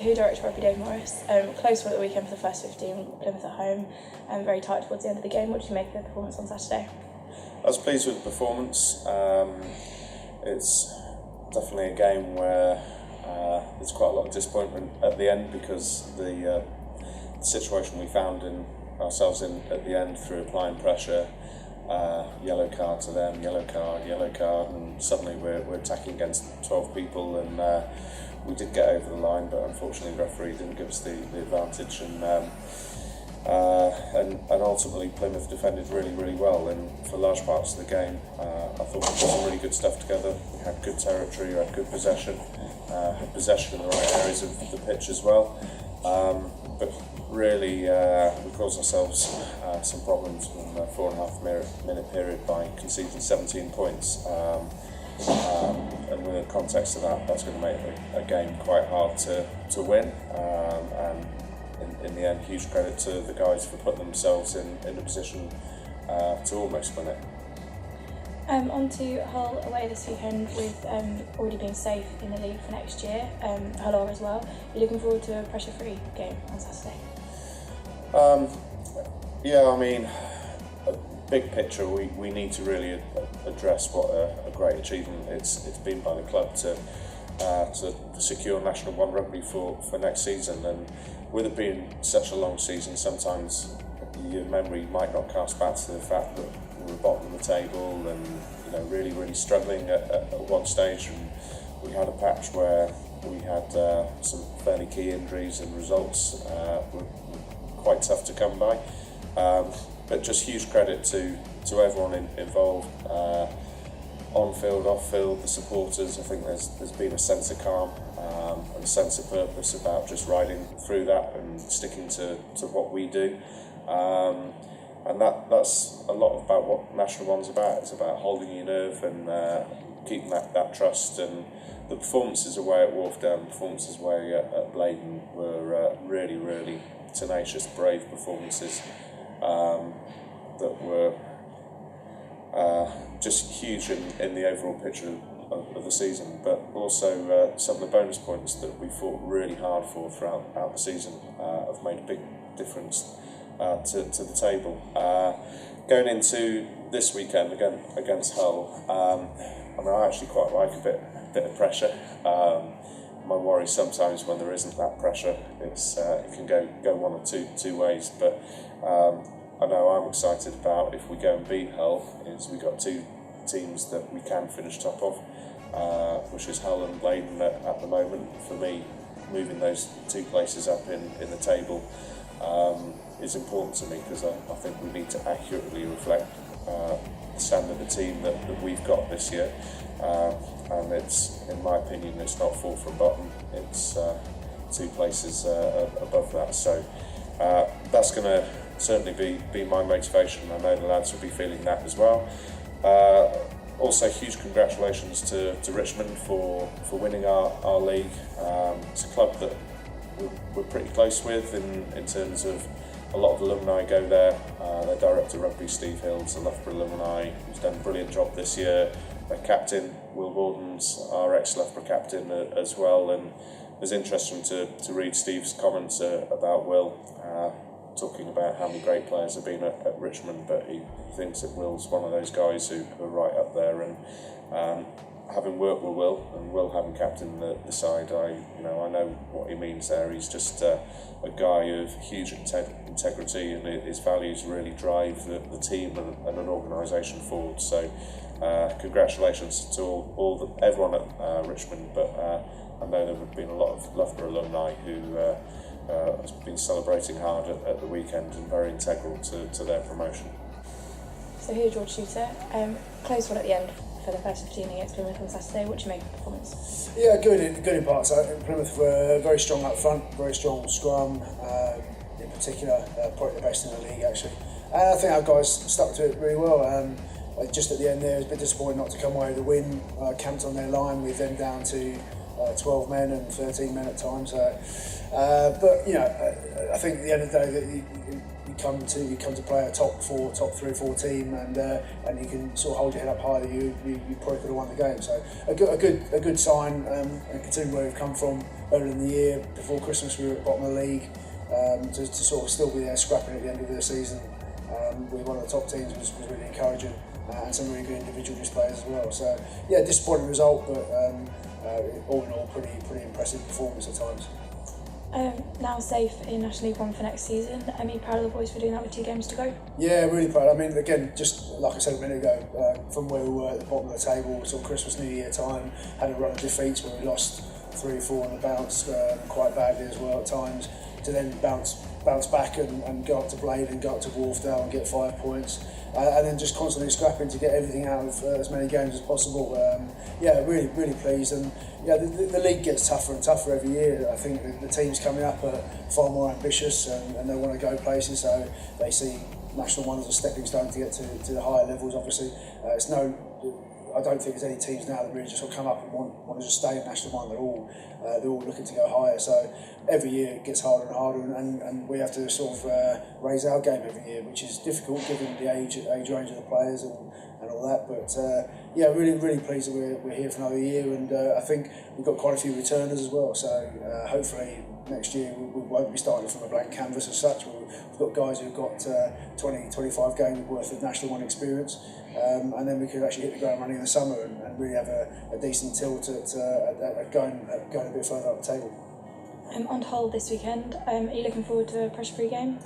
Who director rugby Dave Morris? Close one at the weekend for the first 15, Plymouth at home, very tight towards the end of the game. What did you make of the performance on Saturday? I was pleased with the performance. It's definitely a game where there's quite a lot of disappointment at the end because the situation we found ourselves in at the end through applying pressure, yellow card to them, yellow card, and suddenly we're attacking against 12 people, and we did get over the line, but unfortunately the referee didn't give us the advantage, and ultimately Plymouth defended really well, and for large parts of the game I thought we put some really good stuff together. We had good territory, we had good possession, had possession in the right areas of the pitch as well, but really we caused ourselves some problems in the 4.5 minute period by conceding 17 points, and within the context of that, that's going to make a game quite hard to win, and in the end, huge credit to the guys for putting themselves in a position to almost win it. On to Hull away this weekend with already being safe in the league for next year, Hull are as well. You're looking forward to a pressure-free game on Saturday? Yeah, I mean, big picture, we need to really address what a great achievement it's been by the club to secure National 1 rugby for next season, and with it being such a long season, sometimes your memory might not cast back to the fact that we were bottom of the table and really struggling at one stage, and we had a patch where we had some fairly key injuries and results were quite tough to come by, but just huge credit to everyone involved, on field, off field, the supporters. I think there's been a sense of calm and a sense of purpose about just riding through that and sticking to what we do, and that's a lot about what National 1's about. It's about holding your nerve and keeping that trust, and the performances away at Wharfdown, performances away at Blaydon were really tenacious, brave performances that were just huge in the overall picture of the season, but also some of the bonus points that we fought really hard for throughout the season have made a big difference to the table. Going into this weekend again against Hull, I actually quite like a bit of pressure. My worry sometimes when there isn't that pressure, it can go one or two ways, but I know I'm excited about if we go and beat Hull, is we got two teams that we can finish top of, which is Hull and Blaydon at the moment. For me, moving those two places up in the table is important to me, because I think we need to accurately reflect the standard of team that we've got this year, and it's, in my opinion, it's not fall from bottom, it's two places above that, so that's going to certainly be my motivation. I know the lads will be feeling that as well. Also, huge congratulations to Richmond for winning our league. It's a club that we're pretty close with in terms of a lot of alumni go there. Their director of rugby, Steve Hills, the Loughborough alumni, who's done a brilliant job this year. Their captain, Will Borden's our ex-Loughborough captain as well, and it was interesting to read Steve's comments about Will, talking about how many great players have been at Richmond, but he thinks that Will's one of those guys who are right up there, and having worked with Will and Will having captained the side, I know what he means there. He's just a guy of huge integrity, and his values really drive the team and an organisation forward. So congratulations to everyone at Richmond, but I know there have been a lot of Loughborough alumni who has been celebrating hard at the weekend and very integral to their promotion. So here's George Chuter. Close one at the end for the first 15 against Plymouth on Saturday. What do you make of the performance? Yeah, good in parts. I think Plymouth were very strong up front, very strong scrum, in particular, probably the best in the league actually. And I think our guys stuck to it really well. Just at the end there, it was a bit disappointing not to come away with the win. Camped on their line with them down to 12 men and 13 men at times. But I think at the end of the day, that you you come to play a top 3 or 4 team, and you can sort of hold your head up high that you probably could have won the game. So a good sign, and considering where we've come from earlier in the year. Before Christmas we were at the bottom of the league, to sort of still be there scrapping at the end of the season with one of the top teams was really encouraging, and some really good individual displays as well. So yeah, disappointing result, but all in all pretty impressive performance at times. Now safe in National League 1 for next season. Are you proud of the boys for doing that with 2 games to go? Yeah, really proud. I mean, again, just like I said a minute ago, from where we were at the bottom of the table, sort of Christmas, New Year time, had a run of defeats where we lost 3 or 4 on the bounce, quite badly as well at times, to then bounce back and go up to Blade and go up to Wharfdale and get 5 points, and then just constantly scrapping to get everything out of as many games as possible. Yeah, really pleased, and yeah, the league gets tougher and tougher every year. I think the teams coming up are far more ambitious, and they want to go places, so they see National 1 as a stepping stone to get to the higher levels. Obviously, I don't think there's any teams now that really just will come up and want to just stay in National 1. They're all looking to go higher. So every year it gets harder and harder, and we have to sort of raise our game every year, which is difficult given the age range of the players and all that. But yeah, really pleased that we're here for another year, and I think we've got quite a few returners as well. So hopefully next year we won't be starting from a blank canvas as such. We've got guys who've got 20-25 games worth of National 1 experience, and then we could actually hit the ground running in the summer and really have a decent tilt at going a bit further up the table. On to Hull this weekend. Are you looking forward to a pressure-free game?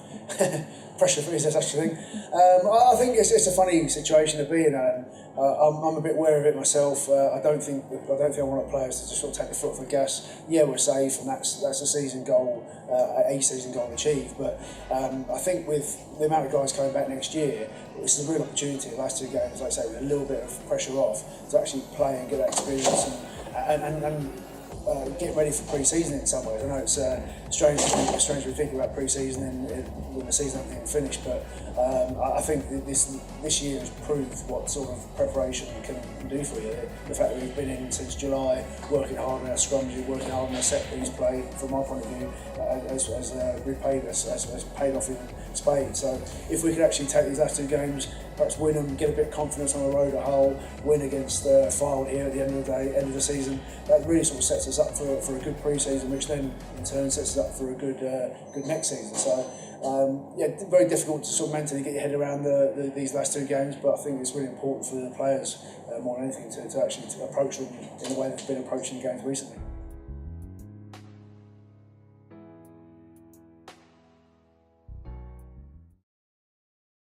Pressure-free is such a thing. I think it's a funny situation to be in. I'm a bit aware of it myself. I don't think I want our players to just sort of take the foot off the gas. Yeah, we're safe, and that's a season goal achieved. But I think with the amount of guys coming back next year, this is a real opportunity. The last 2 games, like I say, with a little bit of pressure off, to actually play and get that experience and get ready for pre-season in some ways. I know it's strange to think about pre-season when the season hasn't even finished, but I think this year has proved what sort of preparation can do for you. The fact that we've been in since July, working hard on our scrums, working hard on our set piece play, from my point of view, has repaid us, has paid off in spades. So if we could actually take these last 2 games, perhaps win them, get a bit of confidence on the road at Hull, win against Fylde here at the end of the day, end of the season, that really sort of sets us up for a good pre-season, which then in turn sets us up for a good next season. So yeah, very difficult to sort of mentally get your head around these last 2 games, but I think it's really important for the players more than anything to actually approach them in the way they've been approaching games recently.